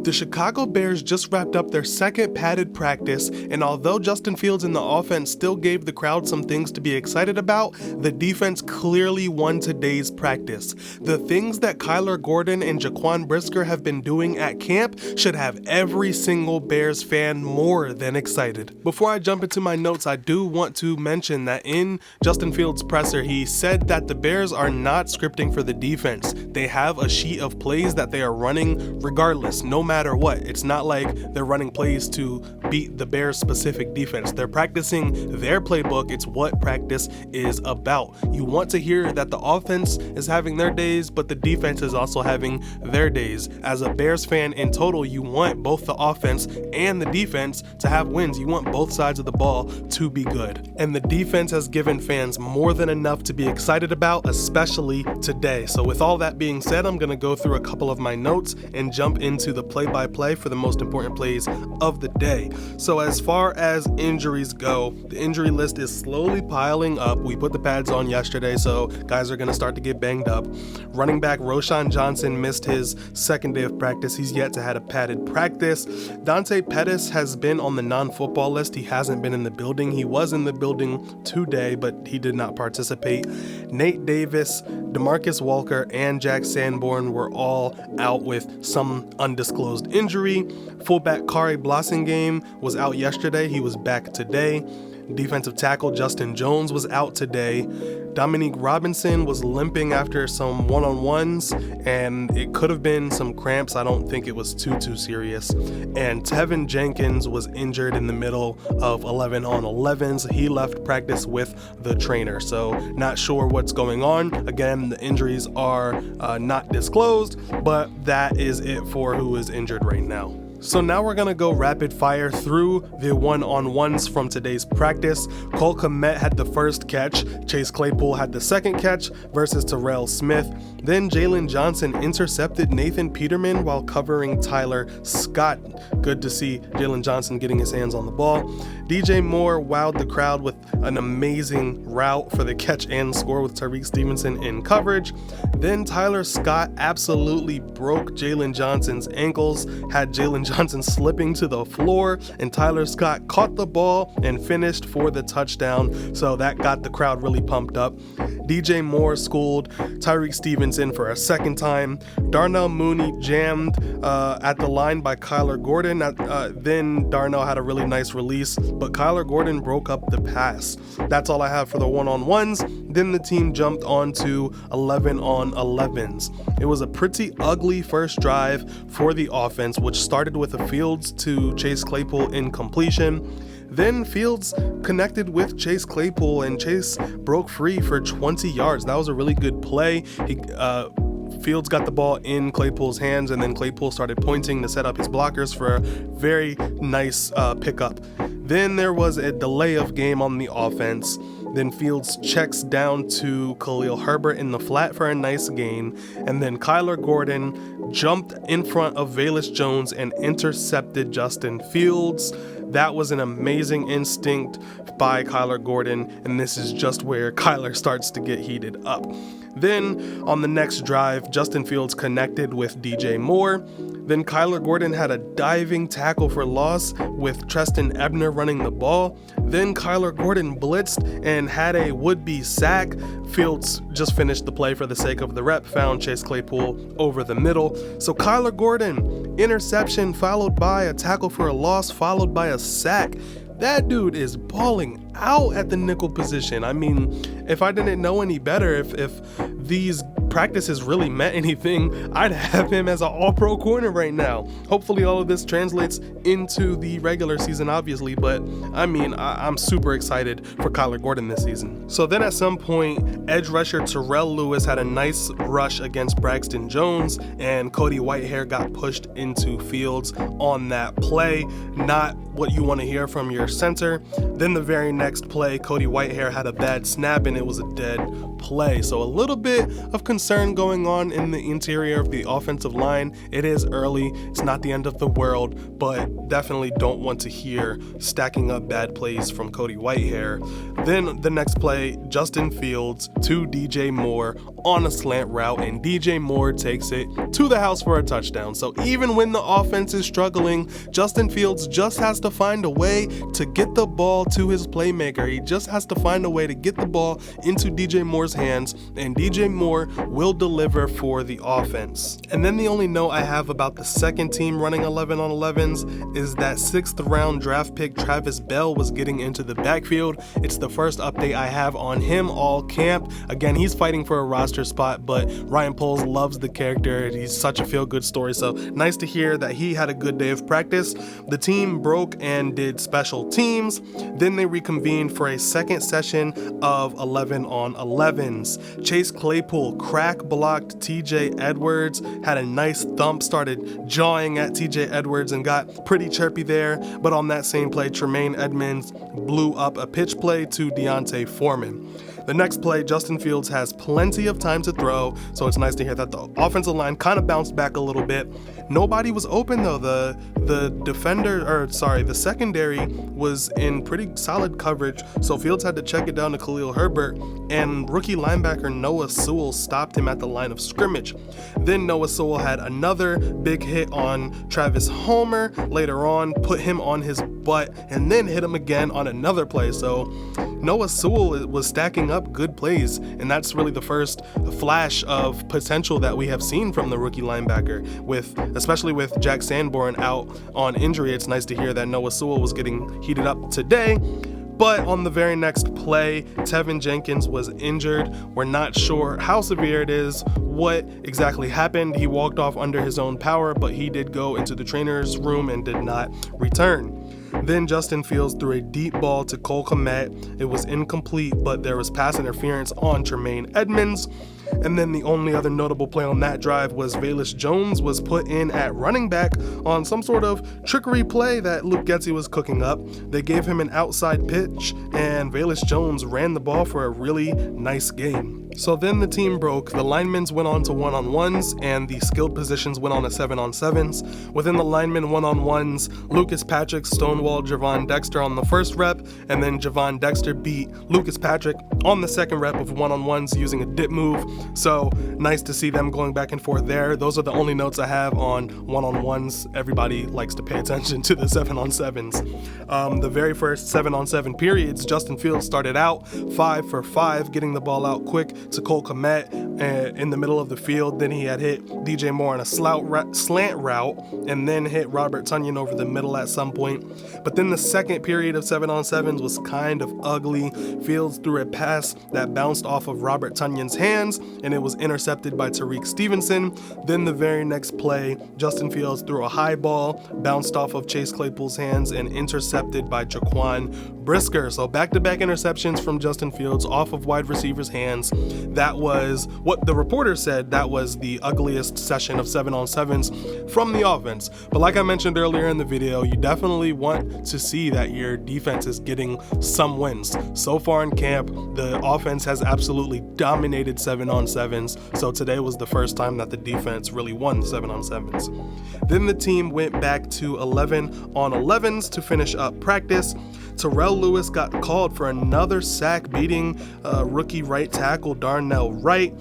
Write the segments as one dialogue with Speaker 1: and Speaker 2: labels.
Speaker 1: The Chicago Bears just wrapped up their second padded practice, and although Justin Fields and the offense still gave the crowd some things to be excited about, the defense clearly won today's practice. The things that Kyler Gordon and Jaquan Brisker have been doing at camp should have every single Bears fan more than excited. Before I jump into my notes, I do want to mention that in Justin Fields' presser, he said that the Bears are not scripting for the defense. They have a sheet of plays that they are running regardless, no matter what. It's not like they're running plays to beat the Bears' specific defense. They're practicing their playbook. It's what practice is about. You want to hear that the offense is having their days, but the defense is also having their days. As a Bears fan in total, you want both the offense and the defense to have wins. You want both sides of the ball to be good. And the defense has given fans more than enough to be excited about, especially today. So with all that being said, I'm going to go through a couple of my notes and jump into the play-by-play for the most important plays of the day. So as far as injuries go, the injury list is slowly piling up. We put the pads on yesterday, so guys are going to start to get banged up. Running back Roschon Johnson missed his second day of practice. He's yet to have a padded practice. Dante Pettis has been on the non-football list. He hasn't been in the building. He was in the building today, but he did not participate. Nate Davis, DeMarcus Walker, and Jack Sanborn were all out with some undisclosed injury. Fullback Kari Blasingame was out yesterday. He was back today. Defensive tackle Justin Jones was out today. Dominique Robinson was limping after some one-on-ones, and it could have been some cramps. I don't think it was too serious. And Tevin Jenkins was injured in the middle of 11-on-11s. He left practice with the trainer, so not sure what's going on. Again, the injuries are not disclosed, but that is it for who is injured right now. So now we're going to go rapid fire through the one-on-ones from today's practice. Cole Kmet had the first catch. Chase Claypool had the second catch versus Terrell Smith. Then Jalen Johnson intercepted Nathan Peterman while covering Tyler Scott. Good to see Jalen Johnson getting his hands on the ball. DJ Moore wowed the crowd with an amazing route for the catch and score with Tariq Stevenson in coverage. Then Tyler Scott absolutely broke Jalen Johnson's ankles, had Jalen Johnson slipping to the floor, and Tyler Scott caught the ball and finished for the touchdown, so that got the crowd really pumped up. DJ Moore schooled Tariq Stevenson for a second time. Darnell Mooney jammed at the line by Kyler Gordon. Then Darnell had a really nice release, but Kyler Gordon broke up the pass. That's all I have for the one-on-ones. Then the team jumped on to 11-on-11s. It was a pretty ugly first drive for the offense, which started with a Fields to Chase Claypool incompletion. Then Fields connected with Chase Claypool, and Chase broke free for 20 yards. That was a really good play. Fields got the ball in Claypool's hands, and then Claypool started pointing to set up his blockers for a very nice pickup. Then there was a delay of game on the offense. Then Fields checks down to Khalil Herbert in the flat for a nice gain. And then Kyler Gordon jumped in front of Velus Jones and intercepted Justin Fields. That was an amazing instinct by Kyler Gordon, and this is just where Kyler starts to get heated up. Then on the next drive, Justin Fields connected with DJ Moore. Then Kyler Gordon had a diving tackle for loss with Treston Ebner running the ball. Then Kyler Gordon blitzed and had a would-be sack. Fields just finished the play for the sake of the rep, found Chase Claypool over the middle. So Kyler Gordon, interception followed by a tackle for a loss followed by a sack. That dude is balling out at the nickel position. I mean, if I didn't know any better, if these practices really meant anything, I'd have him as an all-pro corner right now. Hopefully all of this translates into the regular season, obviously, but I mean, I'm super excited for Kyler Gordon this season. So then at some point, edge rusher Terrell Lewis had a nice rush against Braxton Jones, and Cody Whitehair got pushed into Fields on that play. Not what you want to hear from your center. Then the very next play, Cody Whitehair had a bad snap, and it was a dead play. So a little bit of concern going on in the interior of the offensive line. It is early, it's not the end of the world, but definitely don't want to hear stacking up bad plays from Cody Whitehair. Then the next play, Justin Fields to DJ Moore on a slant route, and DJ Moore takes it to the house for a touchdown. So even when the offense is struggling, Justin Fields just has to find a way to get the ball to his playmaker. He just has to find a way to get the ball into DJ Moore's hands, and DJ Moore will deliver for the offense. And then the only note I have about the second team running 11 on 11s is that 6th round draft pick Travis Bell was getting into the backfield. It's the first update I have on him all camp. Again, he's fighting for a roster spot, but Ryan Poles loves the character. He's such a feel-good story, so nice to hear that he had a good day of practice. The team broke and did special teams. Then they reconvened for a second session of 11 on 11s. Chase Claypool crack blocked TJ Edwards, had a nice thump, started jawing at TJ Edwards and got pretty chirpy there, but on that same play, Tremaine Edmonds blew up a pitch play to Deontay Foreman. The next play, Justin Fields has plenty of time to throw, so it's nice to hear that the offensive line kind of bounced back a little bit. Nobody was open though. The secondary was in pretty solid coverage, so Fields had to check it down to Khalil Herbert, and rookie linebacker Noah Sewell stopped him at the line of scrimmage. Then Noah Sewell had another big hit on Travis Homer later on, put him on his butt, and then hit him again on another play. So Noah Sewell was stacking up good plays, and that's really the first flash of potential that we have seen from the rookie linebacker. Especially with Jack Sanborn out on injury, it's nice to hear that Noah Sewell was getting heated up today. But on the very next play, Tevin Jenkins was injured. We're not sure how severe it is, what exactly happened. He walked off under his own power, but he did go into the trainer's room and did not return. Then Justin Fields threw a deep ball to Cole Kmet. It was incomplete, but there was pass interference on Tremaine Edmonds. And then the only other notable play on that drive was Velus Jones was put in at running back on some sort of trickery play that Luke Getsy was cooking up. They gave him an outside pitch, and Velus Jones ran the ball for a really nice game. So then the team broke. The linemen went on to 1-on-1s, and the skilled positions went on to 7-on-7s. Within the linemen 1-on-1s, Lucas Patrick stonewalled Javon Dexter on the first rep, and then Javon Dexter beat Lucas Patrick on the second rep of 1-on-1s using a dip move. So nice to see them going back and forth there. Those are the only notes I have on 1-on-1s. Everybody likes to pay attention to the 7-on-7s. The very first 7-on-7 periods, Justin Fields started out 5 for 5, getting the ball out quick to Cole Kmet in the middle of the field. Then he had hit DJ Moore on a slant route, and then hit Robert Tonyan over the middle at some point. But then the second period of 7-on-7s was kind of ugly. Fields threw a pass that bounced off of Robert Tonyan's hands, and it was intercepted by Tariq Stevenson. Then the very next play, Justin Fields threw a high ball, bounced off of Chase Claypool's hands, and intercepted by Jaquan Brisker. So back-to-back interceptions from Justin Fields off of wide receivers' hands. That was what the reporter said. That was the ugliest session of 7-on-7s from the offense. But like I mentioned earlier in the video, you definitely want to see that your defense is getting some wins. So far in camp, the offense has absolutely dominated 7-on-7s, so today was the first time that the defense really won 7-on-7s. Then the team went back to 11-on-11s to finish up practice. Terrell Lewis got called for another sack, beating rookie right tackle Darnell Wright.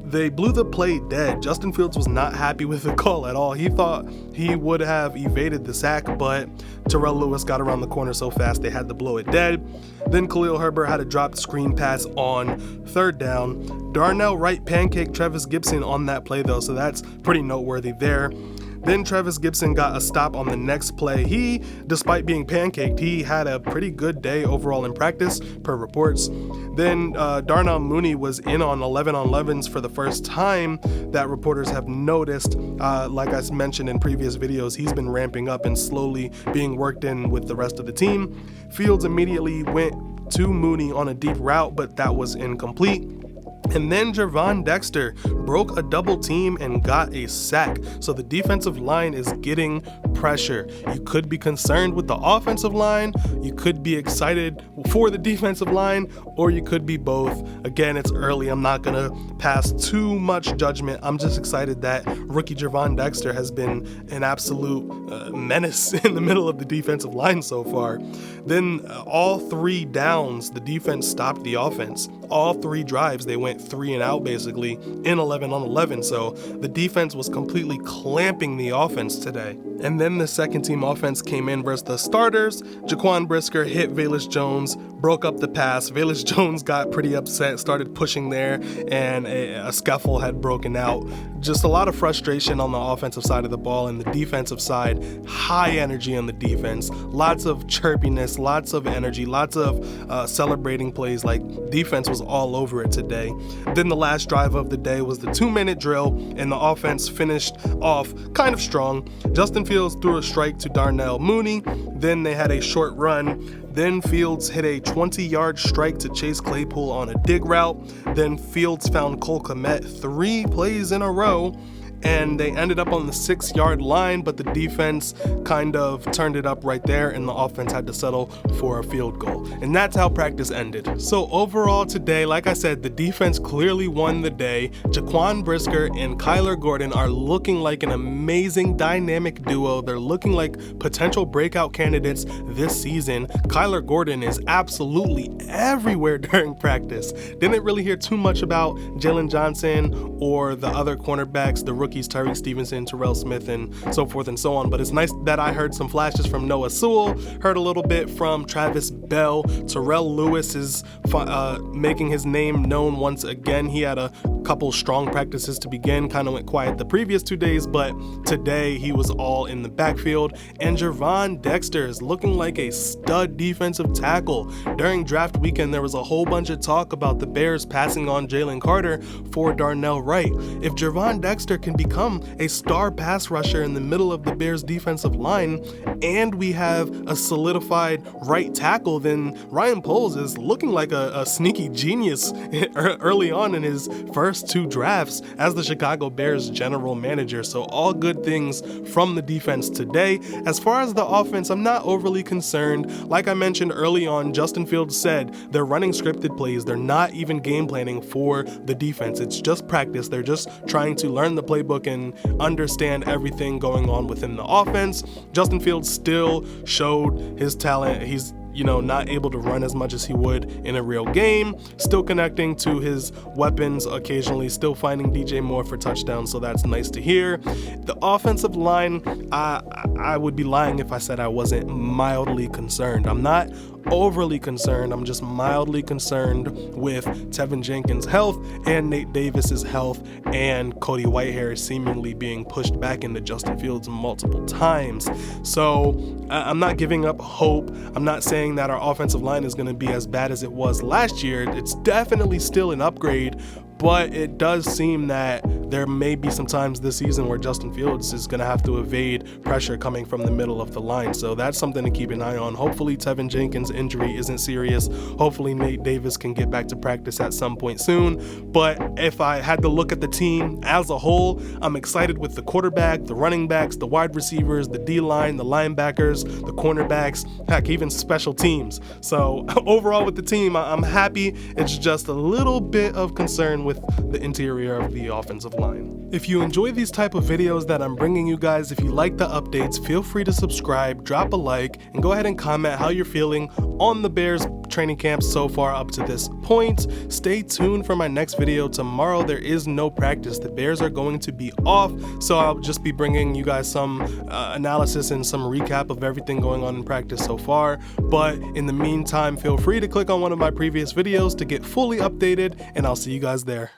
Speaker 1: They blew the play dead. Justin Fields was not happy with the call at all. He thought he would have evaded the sack, but Terrell Lewis got around the corner so fast they had to blow it dead. Then Khalil Herbert had a dropped screen pass on third down. Darnell Wright pancaked Trevis Gibson on that play though, so that's pretty noteworthy there. Then Trevis Gibson got a stop on the next play. He, despite being pancaked, he had a pretty good day overall in practice, per reports. Then Darnell Mooney was in on 11-on-11s for the first time that reporters have noticed. Like I mentioned in previous videos, he's been ramping up and slowly being worked in with the rest of the team. Fields immediately went to Mooney on a deep route, but that was incomplete. And then Gervon Dexter broke a double team and got a sack. So the defensive line is getting pressure. You could be concerned with the offensive line, you could be excited for the defensive line, or you could be both. Again, it's early. I'm not gonna pass too much judgment. I'm just excited that rookie Gervon Dexter has been an absolute menace in the middle of the defensive line so far. Then all 3 downs, the defense stopped the offense. All 3 drives, they went 3 and out basically in 11 on 11. So the defense was completely clamping the offense today. And then the second team offense came in versus the starters. Jaquan Brisker hit Velus Jones, broke up the pass. Velus Jones got pretty upset, started pushing there, and a scuffle had broken out. Just a lot of frustration on the offensive side of the ball, and the defensive side, high energy on the defense. Lots of chirpiness, lots of energy, lots of celebrating plays. Like, defense was all over it today. Then the last drive of the day was the 2-minute drill, and the offense finished off kind of strong. Justin Fields threw a strike to Darnell Mooney. Then they had a short run. Then Fields hit a 20-yard strike to Chase Claypool on a dig route. Then Fields found Cole Kmet 3 plays in a row, and they ended up on the 6-yard line, but the defense kind of turned it up right there, and the offense had to settle for a field goal. And that's how practice ended. So overall today, like I said, the defense clearly won the day. Jaquan Brisker and Kyler Gordon are looking like an amazing dynamic duo. They're looking like potential breakout candidates this season. Kyler Gordon is absolutely everywhere during practice. Didn't really hear too much about Jalen Johnson or the other cornerbacks, the rookies Tyreek Stevenson, Terrell Smith, and so forth and so on. But it's nice that I heard some flashes from Noah Sewell, heard a little bit from Travis Bell. Terrell Lewis is making his name known once again. He had a couple strong practices to begin, kind of went quiet the previous 2 days, but today he was all in the backfield. And Gervon Dexter is looking like a stud defensive tackle. During draft weekend, there was a whole bunch of talk about the Bears passing on Jalen Carter for Darnell Wright. If Gervon Dexter can become a star pass rusher in the middle of the Bears defensive line, and we have a solidified right tackle, then Ryan Poles is looking like a sneaky genius early on in his first 2 drafts as the Chicago Bears general manager. So all good things from the defense today. As far as the offense, I'm not overly concerned. Like I mentioned early on, Justin Fields said they're running scripted plays. They're not even game planning for the defense. It's just practice. They're just trying to learn the playbook and understand everything going on within the offense. Justin Fields still showed his talent. He's not able to run as much as he would in a real game, still connecting to his weapons occasionally, still finding DJ Moore for touchdowns, so that's nice to hear. The offensive line, I would be lying if I said I wasn't mildly concerned. I'm not overly concerned, I'm just mildly concerned with Tevin Jenkins' health and Nate Davis's health, and Cody Whitehair seemingly being pushed back into Justin Fields multiple times. So I'm not giving up hope. I'm not saying that our offensive line is going to be as bad as it was last year. It's definitely still an upgrade, but it does seem that there may be some times this season where Justin Fields is going to have to evade pressure coming from the middle of the line. So that's something to keep an eye on. Hopefully Tevin Jenkins' injury isn't serious. Hopefully Nate Davis can get back to practice at some point soon. But if I had to look at the team as a whole, I'm excited with the quarterback, the running backs, the wide receivers, the D-line, the linebackers, the cornerbacks, heck, even special teams. So overall with the team, I'm happy. It's just a little bit of concern with the interior of the offensive line. If you enjoy these type of videos that I'm bringing you guys, if you like the updates, feel free to subscribe, drop a like, and go ahead and comment how you're feeling on the Bears training camp so far up to this point. Stay tuned for my next video. Tomorrow there is no practice. The Bears are going to be off, so I'll just be bringing you guys some analysis and some recap of everything going on in practice so far. But in the meantime, feel free to click on one of my previous videos to get fully updated, and I'll see you guys there.